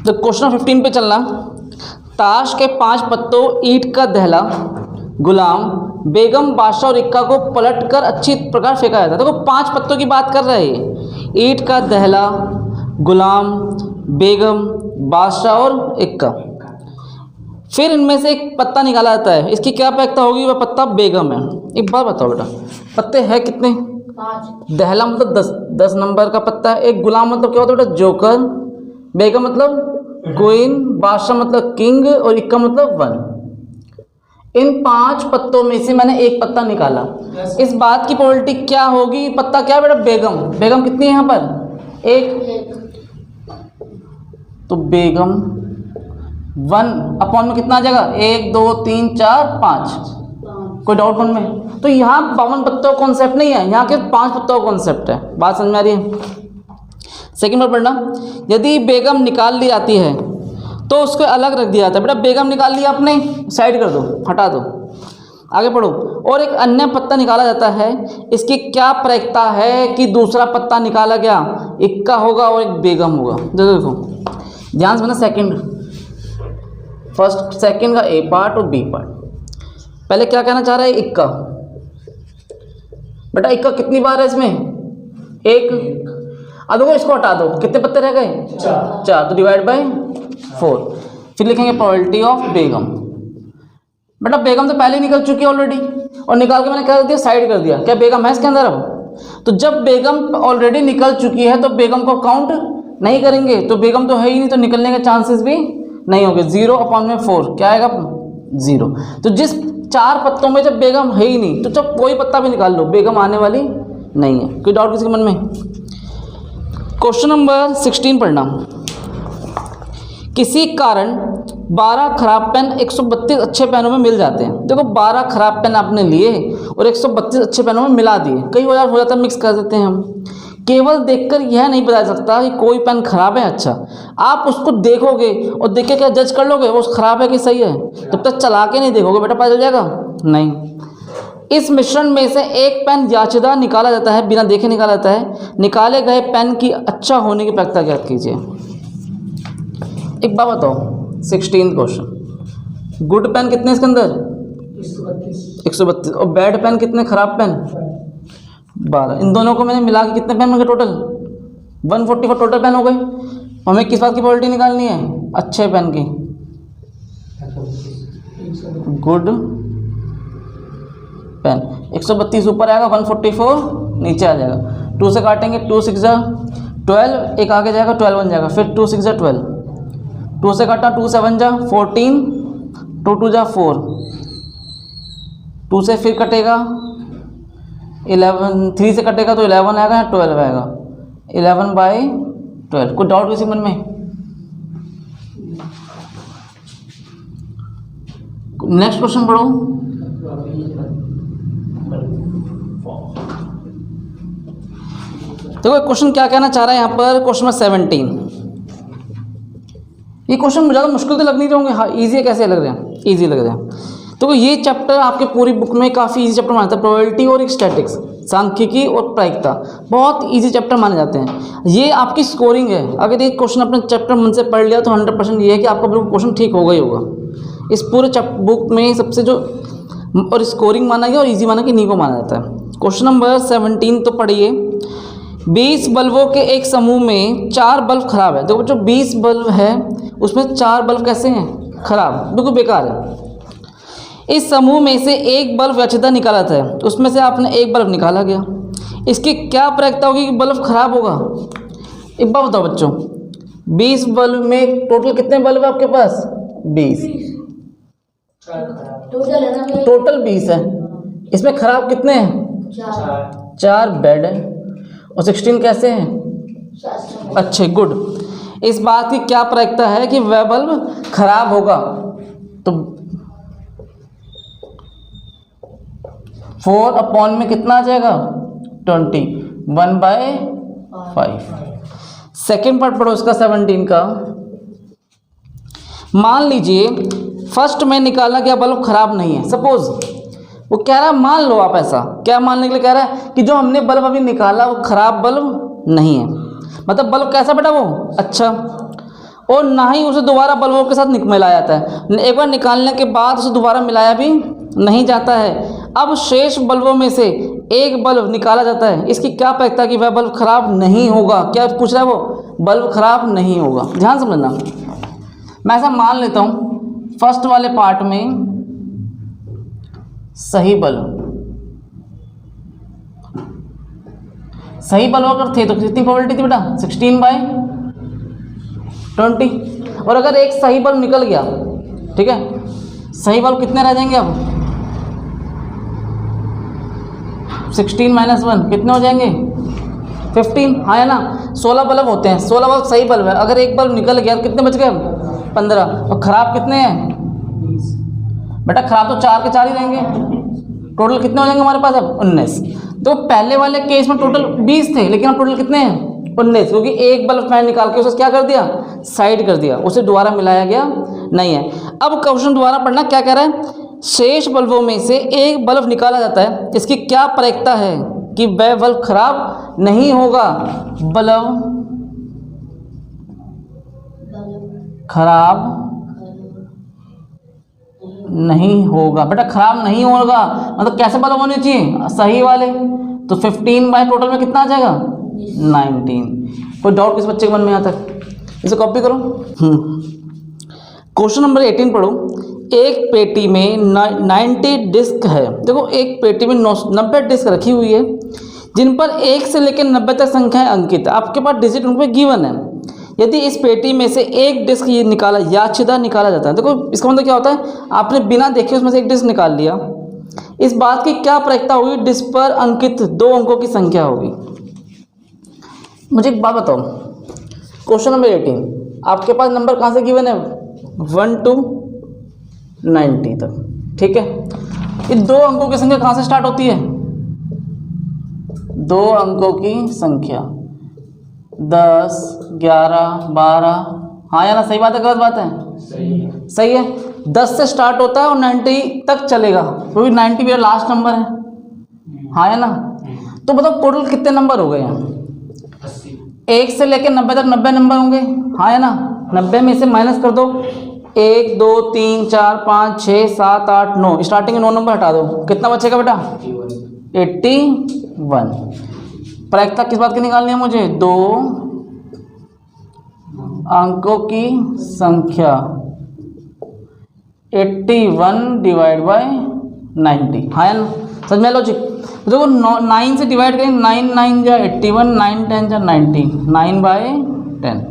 तो क्वेश्चन 15 पे चलना। ताश के 5 पत्तों, ईंट का दहला, गुलाम, बेगम, बादशाह और इक्का को पलटकर अच्छी प्रकार फेंका जाता है। देखो 5 पत्तों की बात कर रहे हैं, ईंट का दहला, गुलाम, बेगम, बादशाह और इक्का। फिर इनमें से एक पत्ता निकाला जाता है, इसकी क्या प्रयोक्ता होगी? वह पत्ता बेगम है। एक बात बताओ बेटा, पत्ते हैं कितने? 5। दहला मतलब 10 नंबर का पत्ता है। एक गुलाम मतलब क्या होता है बेटा? जोकर। बेगम मतलब क्वीन, बादशाह मतलब किंग और इक्का मतलब 1। इन 5 पत्तों में से मैंने एक पत्ता निकाला। इस बात की प्रोबेबिलिटी क्या होगी? पत्ता क्या है बेटा? बेगम। बेगम कितनी है यहाँ पर? 1। तो बेगम 1 अपॉन में कितना आ जाएगा? 1 2 3 4 5। कोई डाउट मन में? तो यहाँ 52 पत्तों का कॉन्सेप्ट नहीं है, यहाँ के 5 पत्तों का कॉन्सेप्ट है। बात समझ में आ रही है? सेकंड बार पढ़ना। यदि बेगम निकाल ली जाती है तो उसको अलग रख दिया जाता है। बेटा बेगम निकाल लिया आपने, साइड कर दो, हटा दो, आगे पढ़ो। और एक अन्य पत्ता निकाला जाता है, इसकी क्या प्रयोक्ता है कि दूसरा पत्ता निकाला गया इक्का होगा और एक बेगम होगा? देखो ध्यान से, सेकंड फर्स्ट सेकंड का ए पार्ट और बी पार्ट। पहले क्या कहना चाह रहा है? इक्का। बेटा इक्का कितनी बार है इसमें? 1। अब देखो इसको हटा दो, कितने पत्ते रह गए? 4। तो डिवाइड बाय 4। फिर लिखेंगे प्रोबेबिलिटी ऑफ बेगम। बेटा बेगम तो पहले ही निकल चुकी है ऑलरेडी, और निकाल के मैंने क्या कर दिया? साइड कर दिया। क्या बेगम है इसके अंदर अब? तो जब बेगम ऑलरेडी निकल चुकी है तो बेगम को काउंट नहीं करेंगे, तो बेगम तो है ही नहीं, तो निकलने के चांसेस भी नहीं होंगे। 0 अपॉन में 4 क्या आएगा? 0। तो जिस 4 पत्तों में जब बेगम है ही नहीं, तो जब कोई पत्ता भी निकाल लो बेगम आने वाली नहीं है। कोई डाउट किसी के मन में? क्वेश्चन नंबर 16 पढ़ना। किसी कारण 12 खराब पेन 132 अच्छे पेनों में मिल जाते हैं। देखो 12 खराब पेन आपने लिए और 132 अच्छे पेनों में मिला दिए। कई बार हो जाता है मिक्स कर देते हैं हम। केवल देखकर यह नहीं बता सकता कि कोई पेन खराब है अच्छा। आप उसको देखोगे और देख के क्या जज कर लोगे वो खराब है कि सही है? जब तक चला के नहीं देखोगे बेटा पता चल जाएगा? नहीं। इस मिश्रण में से एक पेन याचदा निकाला जाता है, बिना देखे निकाला जाता है। निकाले गए पेन की अच्छा होने की प्रयोक्ता ज्ञात कीजिए। एक बात बताओ, 16 क्वेश्चन। गुड पेन कितने इसके अंदर? 132। और बैड पेन कितने? खराब पेन 12। इन दोनों को मैंने मिला के कितने पेन हो गए टोटल? 144 टोटल पेन हो गए। हमें किस बात की प्रोबेबिलिटी निकालनी है? अच्छे पेन की। गुड पेन 132 ऊपर आएगा, 144 नीचे आ जाएगा। 2 से काटेंगे, 2 6 जा 12, एक आगे जाएगा 12 बन जाएगा। फिर 2 6 जा 12, 2 से काटा 2 7 जा 14, 2 2 जा 4, 2 से फिर कटेगा 11, 3 से कटेगा तो 11 आएगा, 12 आएगा। 11/12। कोई डाउट किसी मन में? नेक्स्ट क्वेश्चन पढ़ो। देखो क्वेश्चन क्या कहना चाह रहा है यहाँ पर, क्वेश्चन नंबर 17। ये क्वेश्चन मुझे ज़्यादा मुश्किल तो लग नहीं रहे होंगे, हाँ ईजी कैसे लग रहे हैं? ईजी लग रहे हैं। तो ये चैप्टर आपके पूरी बुक में काफ़ी इजी चैप्टर माना जाता है। प्रोबेबिलिटी और स्टैटिक्स, सांख्यिकी और प्रायिकता बहुत इजी चैप्टर माने जाते हैं। ये आपकी स्कोरिंग है। अगर ये क्वेश्चन अपने चैप्टर मन से पढ़ लिया तो 100% ये है कि आपका बिल्कुल क्वेश्चन ठीक होगा ही होगा। इस पूरे बुक में सबसे जो और स्कोरिंग माना गया और ईजी माना कि नहीं को माना जाता है। क्वेश्चन नंबर 17 तो पढ़िए। 20 बल्बों के एक समूह में 4 बल्ब खराब है। देखो जो 20 बल्ब है उसमें 4 बल्ब कैसे हैं? खराब, बिल्कुल बेकार है। इस समूह में से एक बल्ब याचदा निकाला था, उसमें से आपने एक बल्ब निकाला गया। इसकी क्या प्रयोक्ता होगी कि बल्ब खराब होगा? एक बात बताओ बच्चों, 20 बल्ब में टोटल कितने बल्ब है आपके पास? 20 टोटल 20 है। इसमें खराब कितने हैं? 4 बेड है और 16 कैसे हैं? अच्छे, गुड। इस बात की क्या प्रयोक्ता है कि वह बल्ब खराब होगा? तो 4 अपॉन में कितना आ जाएगा? 20, 1/5। सेकेंड पार्ट पढ़ो इसका 17 का। मान लीजिए फर्स्ट में निकाला गया बल्ब खराब नहीं है। सपोज वो कह रहा है, मान लो आप ऐसा, क्या मानने के लिए कह रहा है कि जो हमने बल्ब अभी निकाला वो खराब बल्ब नहीं है। मतलब बल्ब कैसा बेटा? वो अच्छा। और ना ही उसे दोबारा बल्बों के साथ मिलाया जाता है। एक बार निकालने के बाद उसे दोबारा मिलाया भी नहीं जाता है। अब शेष बल्बों में से एक बल्ब निकाला जाता है, इसकी क्या प्रक्रिया कि वह बल्ब खराब नहीं होगा। क्या पूछ रहा है वो? बल्ब खराब नहीं होगा। ध्यान समझना, मैं ऐसा मान लेता हूँ फर्स्ट वाले पार्ट में सही बल्ब अगर थे तो कितनी प्रोबेबिलिटी थी बेटा? 16/20। और अगर एक सही बल्ब निकल गया, ठीक है, सही बल्ब कितने रह जाएंगे अब? 16 - 1 कितने हो जाएंगे? 15। हाँ है ना, 16 बल्ब होते हैं, 16 बल्ब सही बल्ब है। अगर एक बल्ब निकल गया कितने बच गए? 15। और खराब कितने हैं बेटा? खराब तो 4 के 4 ही रहेंगे। टोटल कितने हो जाएंगे हमारे पास अब? 19। तो पहले वाले केस में टोटल 20 थे, लेकिन अब टोटल कितने हैं? 19, क्योंकि एक बल्ब मैंने निकाल के उसे क्या कर दिया? साइड कर दिया, उसे दोबारा मिलाया गया नहीं है। अब क्वेश्चन दोबारा पढ़ना, क्या कह रहा है? शेष बल्बों में से एक बल्ब निकाला जाता है, इसकी क्या प्रक्रिया है कि वह बल्ब खराब नहीं होगा। बल्ब खराब नहीं होगा। बेटा खराब नहीं होगा मतलब कैसे बल्ब होने चाहिए? सही वाले। तो 15 बाय टोटल में कितना आ जाएगा? 19। कोई डाउट किस बच्चे के मन में आता है? इसे कॉपी करो। क्वेश्चन नंबर 18 पढ़ो। एक पेटी में 90 डिस्क है। देखो एक पेटी में 90 डिस्क रखी हुई है, जिन पर 1 से लेकर 90 तक संख्याएं अंकित है। आपके पास डिजिट उन पर गिवन है। यदि इस पेटी में से एक डिस्क ये निकाला यादृच्छिक निकाला जाता है। देखो इसका मतलब क्या होता है? आपने बिना देखे उसमें से एक डिस्क निकाल लिया। इस बात की क्या प्रक्रिया होगी? डिस्क पर अंकित 2 अंकों की संख्या होगी। मुझे एक बात बताओ, क्वेश्चन नंबर 18 आपके पास नंबर कहाँ से गिवन है? 1 to 90 तक, ठीक है। ये 2 अंकों की संख्या कहाँ से स्टार्ट होती है? 2 अंकों की संख्या 10, 11, 12। हाँ या ना? सही बात है गलत बात है? सही है। 10 से स्टार्ट होता है और 90 तक चलेगा, क्योंकि 90 मेरा लास्ट नंबर है। हाँ या ना? तो बताओ टोटल कितने नंबर हो गए हैं? 1 से लेकर 90 तक 90 नंबर होंगे। हाँ या ना? 90 में से माइनस कर दो, 1 2 3 4 5 6 7 8 9, स्टार्टिंग के 9 नंबर हटा दो, कितना बचेगा बेटा? 81। प्रक्रिया किस बात की निकालनी है मुझे? 2 अंकों की संख्या 81 डिवाइड बाय 90। हाँ या ना? समझ में लॉजिक? देखो 9 से डिवाइड करेंगे, 9 9 जा 81, 9 10 जा 90, 9/10।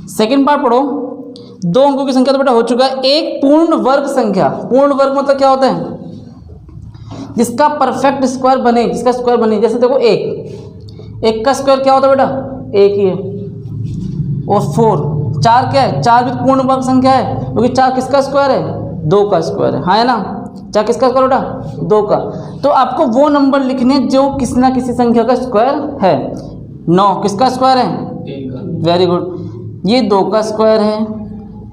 सेकेंड पार्ट पढ़ो। 2 अंकों की संख्या तो बेटा हो चुका है। एक पूर्ण वर्ग संख्या, पूर्ण वर्ग मतलब क्या होता है? जिसका परफेक्ट स्क्वायर बने, जिसका स्क्वायर बने। जैसे देखो 1 का स्क्वायर क्या होता है बेटा? 1 ही है। और 4 क्या है? 4 भी पूर्ण वर्ग संख्या है, क्योंकि 4 किसका स्क्वायर है? 2 का स्क्वायर है। हाँ है ना? 4 किसका स्क्वायर बेटा? 2 का। तो आपको वो नंबर लिखने जो किसी ना किसी संख्या का स्क्वायर है। 9 किसका स्क्वायर है? Very good. ये 2 का स्क्वायर है,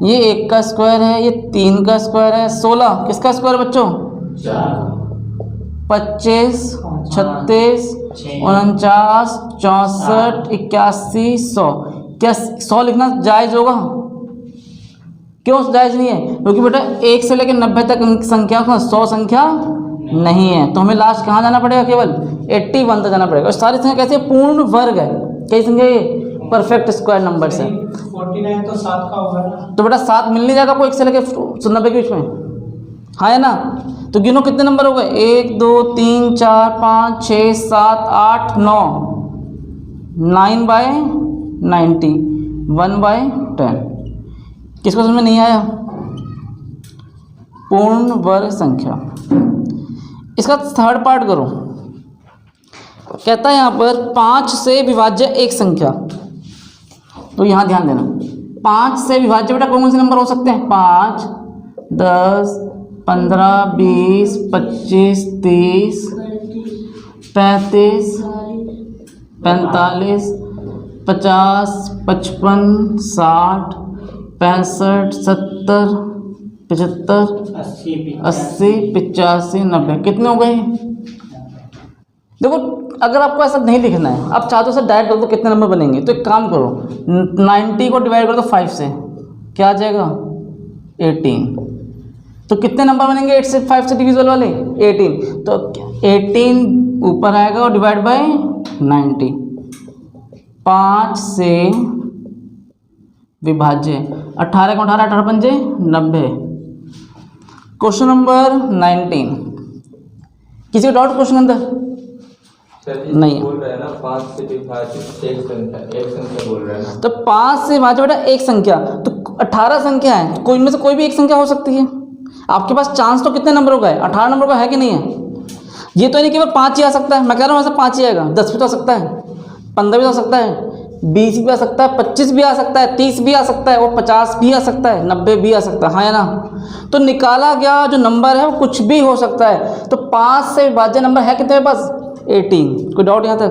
ये 1 का स्क्वायर है, ये 3 का स्क्वायर है। 16 किसका स्क्वायर है बच्चों? 25, 36, 49, 64, 81, 100। क्या 100 लिखना जायज़ होगा? क्यों जायज़ नहीं है? क्योंकि बेटा 1 से लेकर 90 तक संख्या का 100 संख्या नहीं है। तो हमें लास्ट कहाँ जाना पड़ेगा? केवल 81 तक जाना पड़ेगा। और सारी संख्या कैसे? पूर्ण वर्ग है। कई संख्या ये परफेक्ट स्क्वायर नंबर है। 49 तो 7 का होगा ना? तो बेटा 7 मिल नहीं जाएगा आपको 1 से लेकर 90 के बीच में। हाँ है ना? तो गिनो कितने नंबर हो गए? 1 2 3 4 5 6 7 8 9, 9/90, 1/10। किसको समझ में नहीं आया? पूर्ण वर्ग संख्या। इसका थर्ड पार्ट करो। कहता है यहाँ पर 5 से विभाज्य एक संख्या। तो यहाँ ध्यान देना, 5 से विभाज्य बेटा कौन से नंबर हो सकते हैं? 5, 10, 15, 20, 25, 30, 35, 45, 50, 55, 60, 65, 70, 75, 80, 85, 90। कितने हो गए? देखो अगर आपको ऐसा नहीं लिखना है, आप चाहते हो सर डायरेक्ट कर दो कितने नंबर बनेंगे, तो एक काम करो 90 को डिवाइड कर दो 5 से, क्या आ जाएगा 18। तो कितने नंबर बनेंगे 8 से 5 से डिविजल वाले 18, तो 18 ऊपर आएगा और डिवाइड बाय 90, 5 से विभाज्य 18 को 18 18 पंजे 90। क्वेश्चन नंबर 19, किसी को डाउट क्वेश्चन अंदर नहीं बोल रहे हैं ना 5 से विभाजित एक संख्या बोल रहे हैं ना, तो 5 से विभाज्य बेटा एक संख्या, तो 18 संख्या है, तो कोई में से कोई भी एक संख्या हो सकती है। आपके पास चांस तो कितने नंबरों का है, 18 नंबर का है कि नहीं है। ये तो नहीं केवल 5 ही आ सकता है, मैं कह रहा हूँ ऐसा 5 ही आएगा, 10 भी तो आ सकता है, 15 भी तो आ सकता है, 20 भी आ सकता है, 25 भी आ सकता है, 30 भी आ सकता है और 50 भी आ सकता है, 90 भी आ सकता है, हाँ या ना। तो निकाला गया जो नंबर है वो कुछ भी हो सकता है। तो 5 से विभाज्य नंबर है कितने पास 18। कोई डाउट यहाँ तक।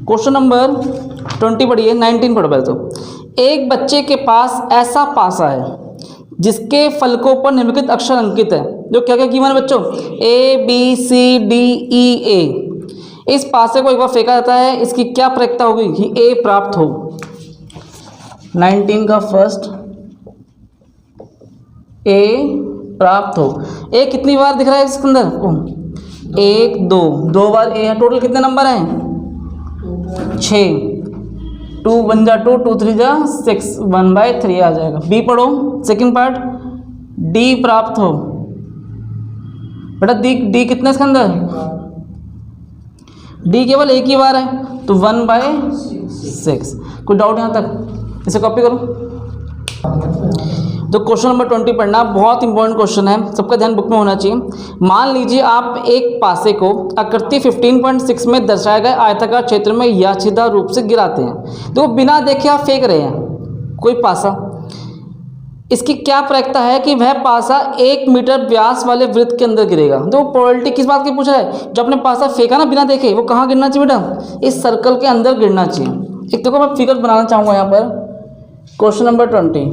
क्वेश्चन नंबर 20 पढ़िए, 19 पढ़ो पहले तो। एक बच्चे के पास ऐसा पासा है जिसके फलकों पर निम्नलिखित अक्षर अंकित है, जो क्या क्या कीमत है बच्चों, ABCDEA। इस पासे को एक बार फेंका जाता है, इसकी क्या प्रयोक्ता होगी कि ए प्राप्त हो। 19 का फर्स्ट ए प्राप्त हो। ए कितनी बार दिख रहा है इसके अंदर, 1 2 बार ए है। टोटल कितने नंबर हैं 6, 2 1 जा 2, 2 3 जा 6, 1/3 आ जाएगा। बी पढ़ो सेकंड पार्ट, डी प्राप्त हो। बेटा डी कितने इसके अंदर, डी केवल एक ही बार है तो 1/6। कोई डाउट यहाँ तक, इसे कॉपी करो। तो क्वेश्चन नंबर 20 पढ़ना, बहुत इंपॉर्टेंट क्वेश्चन है, सबका ध्यान बुक में होना चाहिए। मान लीजिए आप एक पासे को आकृति 15.6 में दर्शाए गए आयताकार क्षेत्र में यादृच्छिक रूप से गिराते हैं। तो बिना देखे आप फेंक रहे हैं कोई पासा, इसकी क्या प्रयोक्ता है कि वह पासा 1 मीटर व्यास वाले वृत्त के अंदर गिरेगा। तो प्रोबेबिलिटी किस बात की पूछ रहा है, जो आपने पासा फेंका ना बिना देखे, वो कहाँ गिरना चाहिए बेटा, इस सर्कल के अंदर गिरना चाहिए। एक देखो मैं फिगर बनाना चाहूँगा यहाँ पर। क्वेश्चन नंबर 20,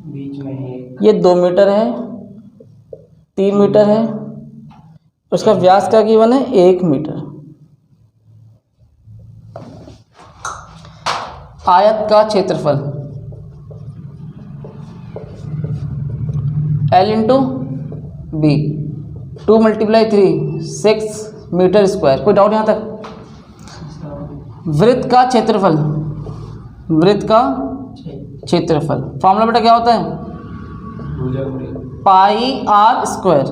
बीच में ये 2 मीटर है, 3 मीटर है, उसका व्यास क्या गिवन है 1 मीटर। आयत का क्षेत्रफल L into B, 2 × 3 6 metre square. कोई डाउट यहाँ तक। वृत्त का क्षेत्रफल, वृत्त का क्षेत्रफल फॉर्मूला बेटा क्या होता है, पाई आर स्क्वायर।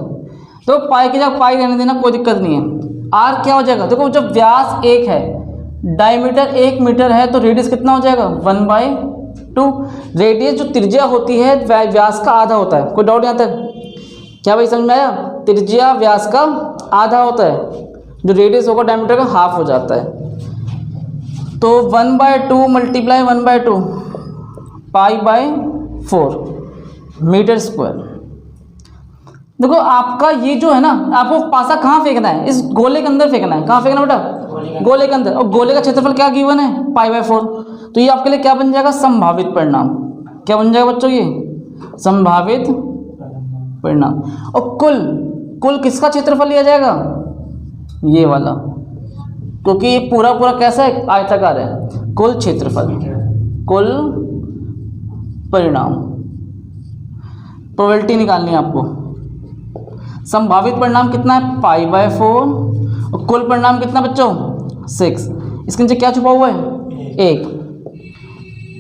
तो पाई की जगह पाई रहने देना, कोई दिक्कत नहीं है। आर क्या हो जाएगा, देखो जब व्यास 1 है, डायमीटर 1 मीटर है, तो रेडियस कितना हो जाएगा 1/2। रेडियस जो त्रिज्या होती है व्यास का आधा होता है। कोई डाउट यहाँ तक, क्या भाई समझ में आया, त्रिज्या व्यास का आधा होता है, जो रेडियस होगा डायमीटर का हाफ हो जाता है। तो 1/2 × 1/2 π/4 मीटर स्क्वायर। देखो आपका ये जो है ना, आपको पासा कहाँ फेंकना है, इस गोले के अंदर फेंकना है। कहाँ फेंकना बेटा, गोले के अंदर। और गोले का क्षेत्रफल क्या गिवन है π/4। तो ये आपके लिए क्या बन जाएगा, संभावित परिणाम। क्या बन जाएगा बच्चों, ये संभावित परिणाम। और कुल किसका क्षेत्रफल लिया जाएगा, ये वाला, क्योंकि ये पूरा कैसा है, आयताकार है। कुल क्षेत्रफल, कुल परिणाम, प्रोबेबिलिटी निकालनी है आपको। संभावित परिणाम कितना है π/4 और कुल परिणाम कितना बच्चों 6। इसके नीचे क्या छुपा हुआ है 1।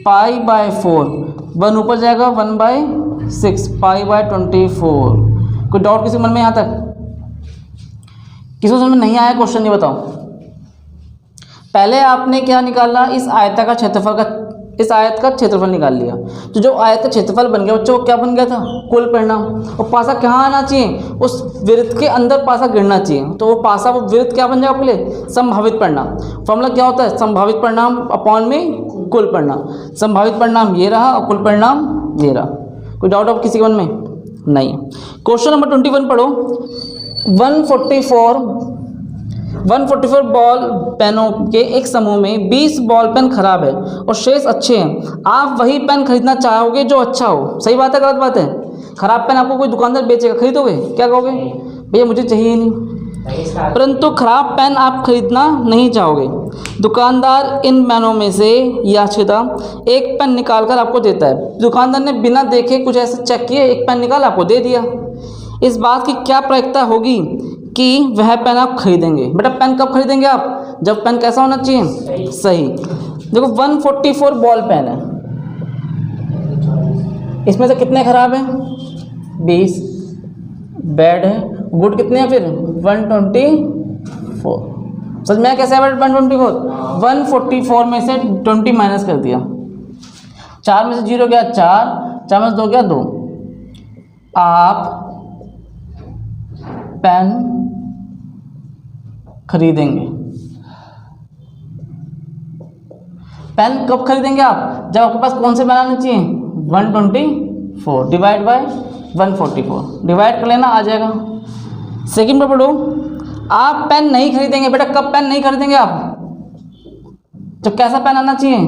π/4 1 ऊपर जाएगा 1/6 π/24। कोई डाउट किसी मन में यहाँ तक, किसी समझ में नहीं आया क्वेश्चन, ये बताओ। पहले आपने क्या निकाला, इस आयत का क्षेत्रफल निकाल लिया। तो जो आयत का क्षेत्रफल बन गया बच्चों, क्या बन गया था, कुल परिणाम। और पासा कहाँ आना चाहिए, उस वृत्त के अंदर पासा गिरना चाहिए। तो वो पासा, वो वृत्त क्या बन जाएगा आपके लिए, संभावित परिणाम। फॉर्मूला क्या होता है, संभावित परिणाम अपॉन में कुल परिणाम। संभावित परिणाम ये रहा और कुल परिणाम ये रहा। कोई डाउट आप किसी के मन में नहीं। क्वेश्चन नंबर 21 पढ़ो। 144 बॉल पेनों के एक समूह में 20 बॉल पेन खराब है और शेष अच्छे हैं। आप वही पेन खरीदना चाहोगे जो अच्छा हो। सही बात है गलत बात है, खराब पेन आपको कोई दुकानदार बेचेगा, खरीदोगे, क्या कहोगे, भैया मुझे चाहिए ही नहीं। परंतु खराब पेन आप खरीदना नहीं चाहोगे। दुकानदार इन पेनों में से याचिका एक पेन निकाल कर आपको देता है। दुकानदार ने बिना देखे कुछ ऐसे चेक किए, एक पेन निकाल आपको दे दिया। इस बात की क्या प्रायिकता होगी कि वह पेन आप खरीदेंगे? बेटा पेन कब खरीदेंगे आप? जब पेन कैसा होना चाहिए? सही। देखो 144 बॉल पेन है, इसमें से कितने खराब हैं? 20 बैड है, गुड कितने हैं फिर? 124। समझ में कैसे है बेटा? 124 144 में से 20 माइनस कर दिया, 4 में से 0 गया 4, 4 में से 2 गया 2। आप पेन खरीदेंगे। पेन कब खरीदेंगे आप? जब आपके पास कौन से पेन आने चाहिए? 124 डिवाइड बाय 144, डिवाइड कर लेना, आ जाएगा। सेकंड में पढ़ो, आप पेन नहीं खरीदेंगे। बेटा कब पेन नहीं खरीदेंगे आप? जब कैसा पेन आना चाहिए?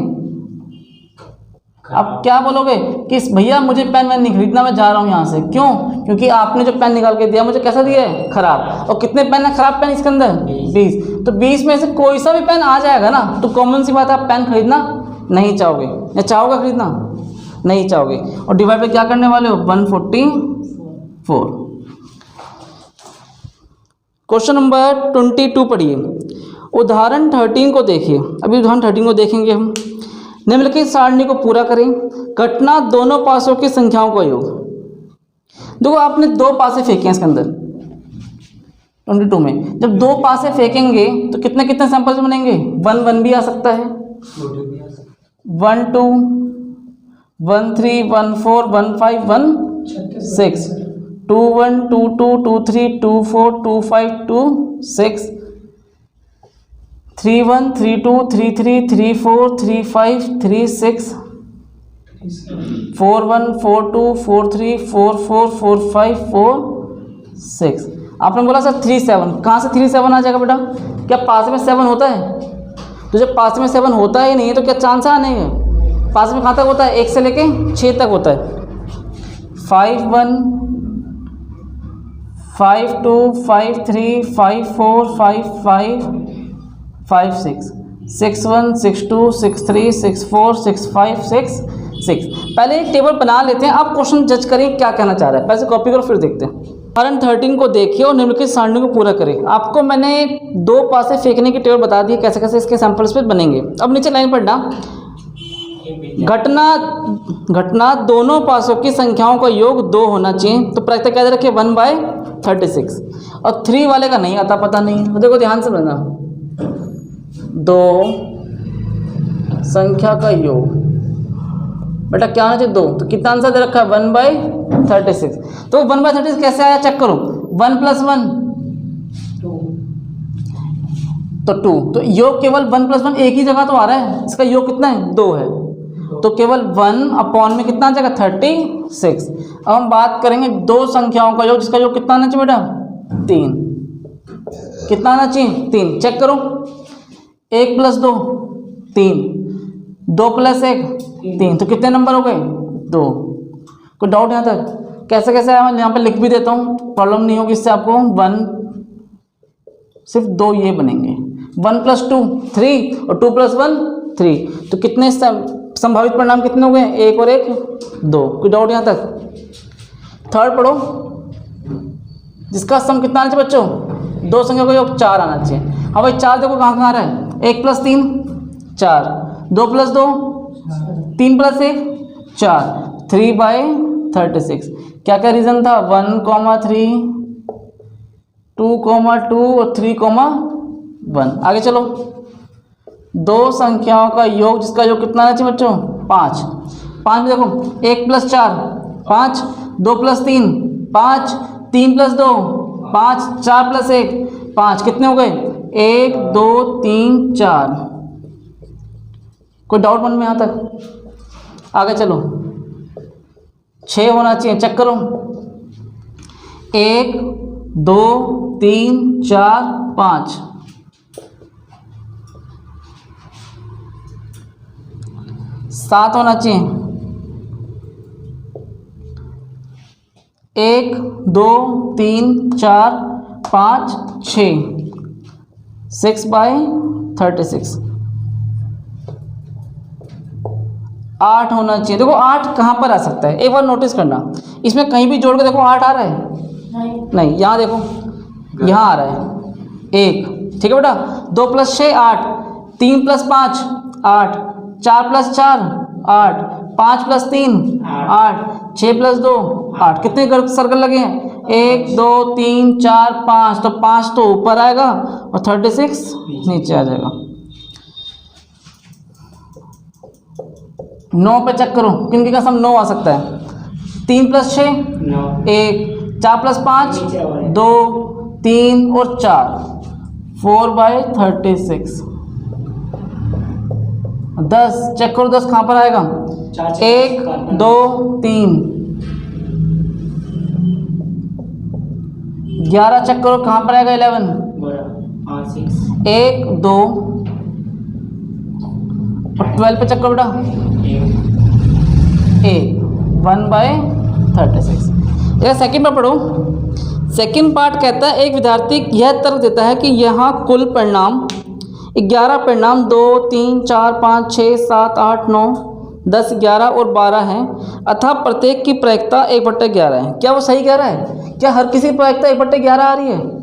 आप क्या बोलोगे कि भैया मुझे पेन वैन नहीं खरीदना, मैं जा रहा हूँ यहाँ से। क्यों? क्योंकि आपने जो पेन निकाल के दिया मुझे कैसा दिया है? खराब। और कितने पेन है खराब पेन इसके अंदर? 20। तो 20 में से कोई सा भी पेन आ जाएगा ना, तो कॉमन सी बात है आप पेन खरीदना नहीं चाहोगे। या चाहोगे खरीदना? नहीं चाहोगे। और डिवाइड पे क्या करने वाले हो? 144। क्वेश्चन नंबर 22 पढ़िए। उदाहरण 13 को देखिए। अभी उदाहरण 13 को देखेंगे हम। निम्नलिखित सारणी को पूरा करें। घटना दोनों पासों की संख्याओं का योग। देखो आपने 2 पासे फेंके हैं इसके अंदर 22 में। जब 2 पासे फेंकेंगे तो कितने कितने सैंपल्स बनेंगे? 1 1 भी आ सकता है, 1 2 1 3 1 4 1 5 1 6 2 1 2 2 2 3 2 4 2 5 2 6 3 1 3 2 3 3 3 4 3 5 3 6 4 1 4 2 4 3 4 4 4 5 4 6। आपने बोला सर 3 7, कहाँ से 3 7 आ जाएगा बेटा? क्या पास में 7 होता है? तो जब पास में 7 होता ही नहीं है तो क्या चांस है आने का? पास में कहाँ तक होता है? 1 से लेके 6 तक होता है। 5 1 5 2 5 3 5 4 5 5 5 6 6 1 6 2 6 3 6 4 6 5 6 6। पहले एक टेबल बना लेते हैं, आप क्वेश्चन जज करें क्या कहना चाह रहा है। पहले कॉपी करो फिर देखते हैं। उदाहरण 13 को देखिए और निम्नलिखित सारणी को पूरा करें। आपको मैंने 2 पासे फेंकने की टेबल बता दी, कैसे कैसे इसके सैंपल्स पे बनेंगे। अब नीचे लाइन पढ़ना। घटना दोनों पासों की संख्याओं का योग 2 होना चाहिए। तो प्रायिकता क्या दे रखिए? 1/36। और 3 वाले का नहीं आता, पता नहीं। देखो ध्यान से पढ़ना, 2 संख्या का योग बेटा क्या होना चाहिए? 2। तो कितना आंसर दे रखा है? 1/36। तो 1/36 कैसे आया चेक करो। 1 + 1 तो 2। तो योग केवल 1 + 1 एक ही जगह तो आ रहा है, इसका योग कितना है? 2 है। तो केवल 1 में कितना आ जाएगा? 36। अब हम बात करेंगे 2 संख्याओं का योग, जिसका योग कितना आना चाहिए बेटा? 3। कितना आना चाहिए? 3। चेक करो, 1 + 2 3, 2 + 1 3। तो कितने नंबर हो गए? 2। कोई डाउट यहाँ तक? कैसे कैसे है? मैं यहाँ पे लिख भी देता हूँ, प्रॉब्लम नहीं होगी इससे आपको। 1 सिर्फ 2 ये बनेंगे। 1 + 2 3 और 2 + 1 3। तो कितने संभावित परिणाम कितने हो गए? 1 और 1 2। कोई डाउट यहाँ तक? थर्ड पढ़ो, जिसका सम कितना आना चाहिए बच्चों? 2 संख्या का योग 4 आना चाहिए। हाँ भाई 4 देखो कहाँ कहाँ आ रहा है? 1 + 3 4, 2 + 2 3 + 1 4, 3/36। क्या क्या रीज़न था? 1, 3 2, 2 और 3, 1। आगे चलो। 2 संख्याओं का योग, जिसका योग कितना आना चाहिए बच्चों? 5। 5 में देखो 1 + 4 5, 2 + 3 5, 3 + 2 5, 4 + 1 5। कितने हो गए? 1 2 3 4। कोई डाउट मन में यहाँ तक? आगे चलो। 6 होना चाहिए, चेक करो। 1 2 3 4 5। 7 होना चाहिए। 1 2 3 4 5 6 6/36 8 होना चाहिए। देखो 8 कहाँ पर आ सकता है, एक बार नोटिस करना, इसमें कहीं भी जोड़ के देखो 8 आ रहा है नहीं, यहाँ देखो यहाँ आ रहा है 1, ठीक है बेटा। 2 + 6 8, 3 + 5 8, 4 + 4 8, 5 + 3 8, 6 + 2 8। कितने सर्कल लगे हैं? 1 2 3 4 5, तो 5 तो ऊपर आएगा और 36 नीचे आ जाएगा। 9 पे चेक करो, किनकी कसम 9 आ सकता है? 3 + 6 1, 4 + 5 2, 3 और 4 4/36। 10 चेक करो, 10 कहाँ पर आएगा? 1 2 3। 11 चेक करो कहाँ पर आएगा? 11 1 2 और 12 पे चेक करो बेटा 1/36। यह सेकंड में पढ़ो। सेकंड पार्ट कहता है एक विद्यार्थी यह तर्क देता है कि यहाँ कुल परिणाम 11 परिणाम 2 3 4 5 6 7 8 9 10 11 और 12 हैं, अतः प्रत्येक की प्रायिकता 1/11 है। क्या वो सही कह रहा है? क्या हर किसी की प्रायिकता 1/11 आ रही है?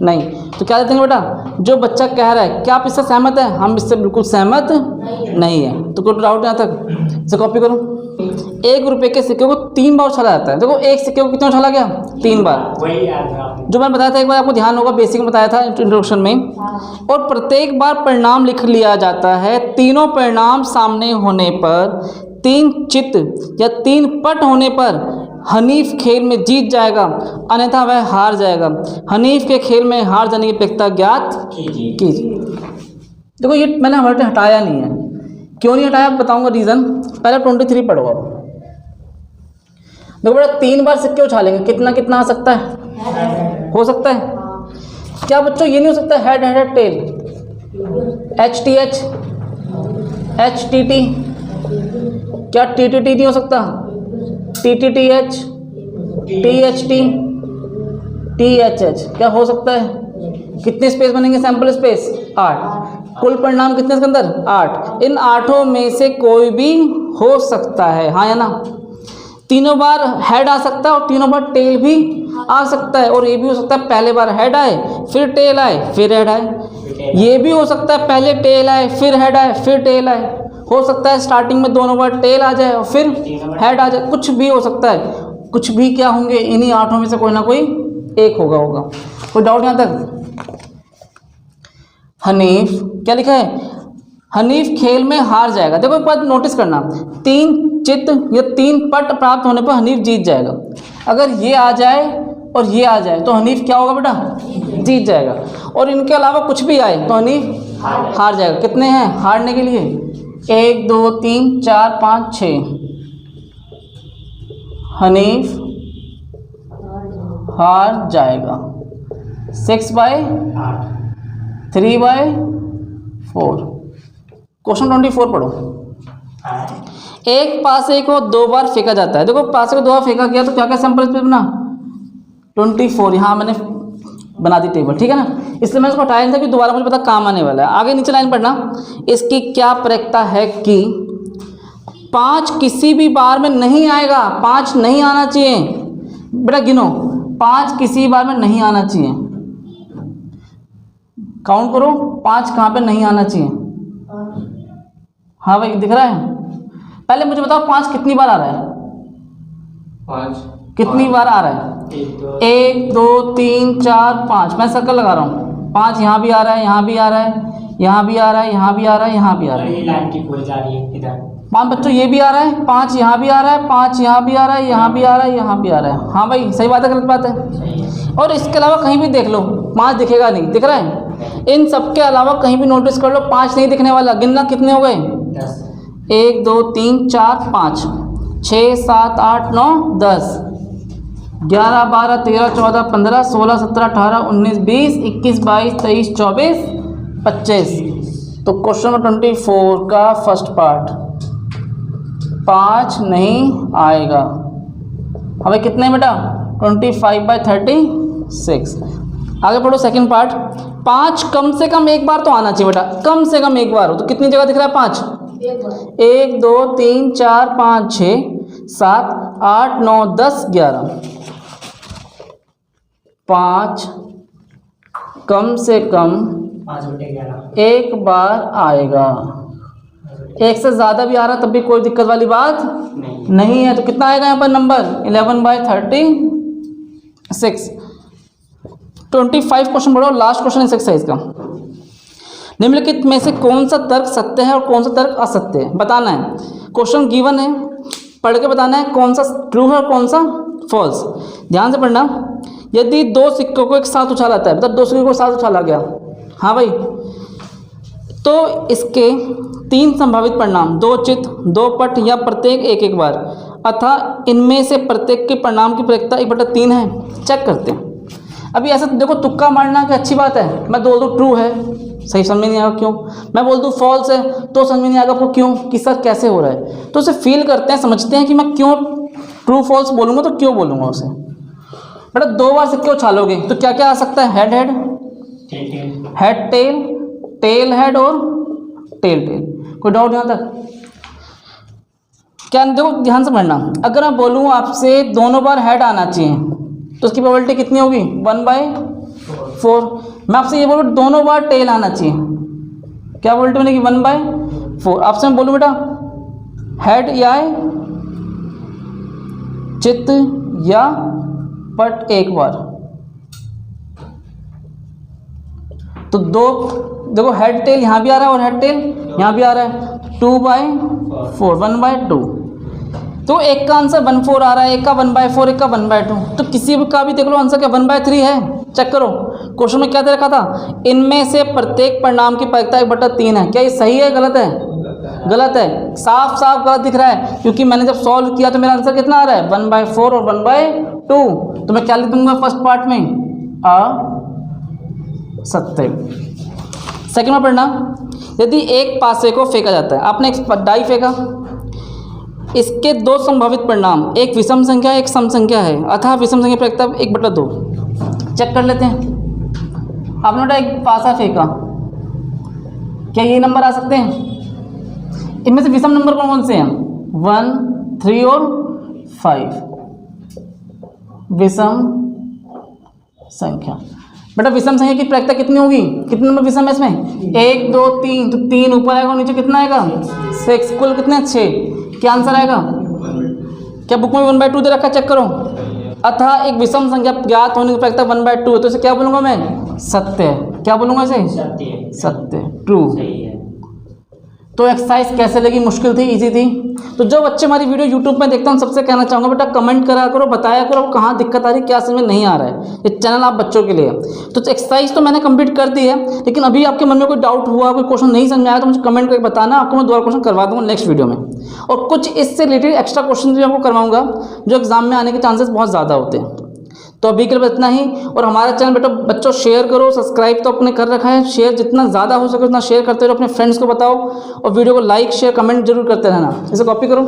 नहीं। तो क्या देते हैं बेटा, जो बच्चा कह रहा है क्या आप इससे सहमत है? हम इससे बिल्कुल सहमत नहीं है। तो कोई डाउट यहाँ तक? इसे कॉपी करो। 1 रुपये के सिक्के को 3 बार उछाला जाता है। देखो एक सिक्के को कितना उछाला गया? 3 बार। जो मैंने बताया था एक बार, आपको ध्यान होगा, बेसिक में बताया था इंट्रोडक्शन में। और प्रत्येक बार परिणाम लिख लिया जाता है। तीनों परिणाम सामने होने पर, 3 चित या 3 पट होने पर हनीफ खेल में जीत जाएगा, अन्यथा वह हार जाएगा। हनीफ के खेल में हार जाने की प्रायिकता ज्ञात कीजिए। देखो ये मैंने हमारे हटाया नहीं है। क्यों नहीं हटाया बताऊंगा रीज़न। पहले 23 पढ़ो आप। देखो बेटा 3 बार सिक्के उछालेंगे, कितना कितना आ सकता है? हो सकता है क्या बच्चों? ये नहीं हो सकता head head tail, HTH HTT, क्या TTT नहीं हो सकता? TTTH THT THH, क्या हो सकता है? कितने स्पेस बनेंगे? Sample space 8। कुल परिणाम कितने इसके अंदर? 8। इन 8 में से कोई भी हो सकता है, हाँ या ना? तीनों बार हेड आ सकता है और तीनों बार टेल भी आ सकता है। और ये भी हो सकता है पहले बार हेड आए फिर टेल आए फिर हेड आए। ये भी हो सकता है पहले टेल आए फिर हेड आए फिर टेल आए। हो सकता है स्टार्टिंग में दोनों बार टेल आ जाए और फिर हेड आ जाए। कुछ भी हो सकता है। कुछ भी क्या होंगे? इन्हीं 8 में से कोई ना कोई एक होगा। कोई डाउट यहाँ तक? हनीफ क्या लिखा है? हनीफ खेल में हार जाएगा। देखो एक बात नोटिस करना, 3 चित या 3 पट प्राप्त होने पर हनीफ जीत जाएगा। अगर ये आ जाए और ये आ जाए तो हनीफ क्या होगा बेटा? जीत जाएगा। और इनके अलावा कुछ भी आए तो हनीफ हार जाएगा। कितने हैं हारने के लिए? 1 2 3 4 5 6। हनीफ हार जाएगा 6/3/4। क्वेश्चन 24 पढ़ो। एक पासे को 2 बार फेंका जाता है। देखो पासे को 2 बार फेंका गया तो क्या क्या सैंपल स्पेस बना? 24। यहाँ मैंने बना दी टेबल, ठीक है ना? इसलिए मैं इसको हटाया नहीं था कि दोबारा मुझे पता काम आने वाला है। आगे नीचे लाइन पढ़ना। इसकी क्या प्रायिकता है कि 5 किसी भी बार में नहीं आएगा। 5 नहीं आना चाहिए बेटा, गिनो। 5 किसी बार में नहीं आना चाहिए। काउंट करो 5 कहाँ पे नहीं आना चाहिए। हाँ भाई दिख रहा है? पहले मुझे बताओ 5 कितनी बार आ रहा है? 5 कितनी बार आ रहा है? 1 2 3 4 5। मैं सर्कल लगा रहा हूँ। 5 यहाँ भी आ रहा है, यहाँ भी आ रहा है, यहाँ भी आ रहा है, यहाँ भी आ रहा है, यहाँ भी आ रहा है। लाइन की पूरी जा रही है इधर। 5 बच्चों ये भी आ रहा है, 5 यहाँ भी आ रहा है, 5 यहाँ भी आ रहा है, यहाँ भी आ रहा है, यहाँ भी आ रहा है। हाँ भाई सही बात है गलत बात है? और इसके अलावा कहीं भी देख लो 5 दिखेगा नहीं, दिख रहा है? इन सब के अलावा कहीं भी नोटिस कर लो 5 नहीं दिखने वाला। गिनना कितने हो गए? 1 2 3 4 5 6 7 8 9 10 11 12 13 14 15 16 17 18 19 20 21 22 23 24 25। तो क्वेश्चन नंबर 24 का फर्स्ट पार्ट 5 नहीं आएगा। हमें कितने बेटा? 25/36। आगे पढ़ो सेकंड पार्ट। 5 कम से कम एक बार तो आना चाहिए बेटा, कम से कम एक बार हो तो कितनी जगह दिख रहा है 5? 1 2 3 4 5 6 7 8 9 10 11। 5 कम से कम 5/11 एक बार आएगा। एक से ज़्यादा भी आ रहा तब भी कोई दिक्कत वाली बात नहीं है। तो कितना आएगा यहाँ पर नंबर? 11/36। 25 क्वेश्चन पढ़ो, लास्ट क्वेश्चन इस एक्सरसाइज का। निम्नलिखित में से कौन सा तर्क सत्य है और कौन सा तर्क असत्य है बताना है। क्वेश्चन गिवन है, पढ़ के बताना है कौन सा ट्रू है और कौन सा फॉल्स। ध्यान से पढ़ना। यदि 2 सिक्कों को एक साथ उछाला जाता है, मतलब 2 सिक्कों को साथ उछाला गया, हाँ भाई, तो इसके 3 संभावित परिणाम, 2 चित्त, 2 पट या प्रत्येक एक एक बार, अतः इनमें से प्रत्येक के परिणाम की प्रत्येकता 1/3 है। चेक करते हैं। अभी ऐसा देखो, तुक्का मारना कि अच्छी बात है। मैं बोल दूँ ट्रू है, सही समझ में नहीं आएगा क्यों। मैं बोल दूँ फॉल्स है तो समझ में नहीं आएगा आपको क्यों, किसका कैसे हो रहा है। तो उसे फील करते हैं, समझते हैं कि मैं क्यों ट्रू फॉल्स बोलूँगा, तो क्यों बोलूँगा उसे। बेटा 2 बार सिक्के उछालोगे तो क्या क्या आ सकता है? Head head, head tail, tail head और टेल टेल। कोई डाउट यहाँ तक? क्या देखो ध्यान से पढ़ना। अगर मैं बोलूँ आपसे दोनों बार हेड आना चाहिए तो उसकी प्रोबेबिलिटी कितनी होगी? 1/4। मैं आपसे ये बोलूँ दोनों बार टेल आना चाहिए, क्या प्रोबेबिलिटी बनेगी? 1/4। आपसे मैं बोलूँ बेटा हेड या चित्त या पट एक बार, तो 2 देखो हेड टेल यहाँ भी आ रहा है और हेड टेल यहाँ भी आ रहा है। 2/4, 1/2। तो एक का आंसर 1/4 आ रहा है, एक का 1/4, एक का 1/2। तो किसी का भी देख लो आंसर क्या 1/3 है। चेक करो क्वेश्चन में क्या दे रखा था? इनमें से प्रत्येक परिणाम की प्रत्येकता 1/3 है। क्या ये सही है गलत है? गलत है, साफ साफ गलत दिख रहा है, क्योंकि मैंने जब सॉल्व किया तो मेरा आंसर कितना आ रहा है? 1/4 और 1/2। तो मैं क्या लिख दूंगा फर्स्ट पार्ट में? असत्य। सेकंड में पढ़ना। यदि एक पासे को फेंका जाता है, आपने एक डाई फेंका, इसके 2 संभावित परिणाम, एक विषम संख्या एक सम संख्या है, अतः विषम संख्या प्रत्येकता 1/2। चेक कर लेते हैं। आपने बेटा एक पासा फेंका, क्या ये नंबर आ सकते हैं? इनमें से विषम नंबर कौन कौन से हैं? 1, 3 और 5 विषम संख्या। बेटा विषम संख्या की प्रत्येकता कितनी होगी? कितने नंबर विषम है इसमें? 1 2 3, तो 3 ऊपर आएगा और नीचे कितना आएगा? 6। कुल कितने? 6। क्या आंसर आएगा? क्या बुक में 1/2 दे रखा? चेक करो। अतः एक विषम संख्या ज्ञात होने की प्रत्येकता 1/2 है, तो इसे क्या बोलूँगा मैं? सत्य है। क्या बोलूँगा इसे? सत्य, ट्रू। तो एक्सरसाइज कैसे लगी? मुश्किल थी, इजी थी? तो जो बच्चे हमारी वीडियो यूट्यूब में देखते हैं उन सबसे कहना चाहूँगा बेटा कमेंट करा करो, बताया करो कहाँ दिक्कत आ रही, क्या समझ में नहीं आ रहा है। ये चैनल आप बच्चों के लिए है। तो एक्सरसाइज तो मैंने कंप्लीट कर दी है, लेकिन अभी आपके मन में कोई डाउट हुआ, कोई क्वेश्चन नहीं समझ में आया तो मुझे कमेंट करके बताना, आपको मैं दोबारा क्वेश्चन करवा दूँगा नेक्स्ट वीडियो में। और कुछ इससे रिलेटेड एक्स्ट्रा क्वेश्चन भी आपको करवाऊँगा जो एग्जाम में आने के चांसेस बहुत ज़्यादा होते हैं। तो अभी के लिए इतना ही। और हमारा चैनल बेटा बच्चों शेयर करो, सब्सक्राइब तो अपने कर रखा है, शेयर जितना ज़्यादा हो सके उतना शेयर करते रहो, अपने फ्रेंड्स को बताओ और वीडियो को लाइक शेयर कमेंट जरूर करते रहना। इसे कॉपी करो।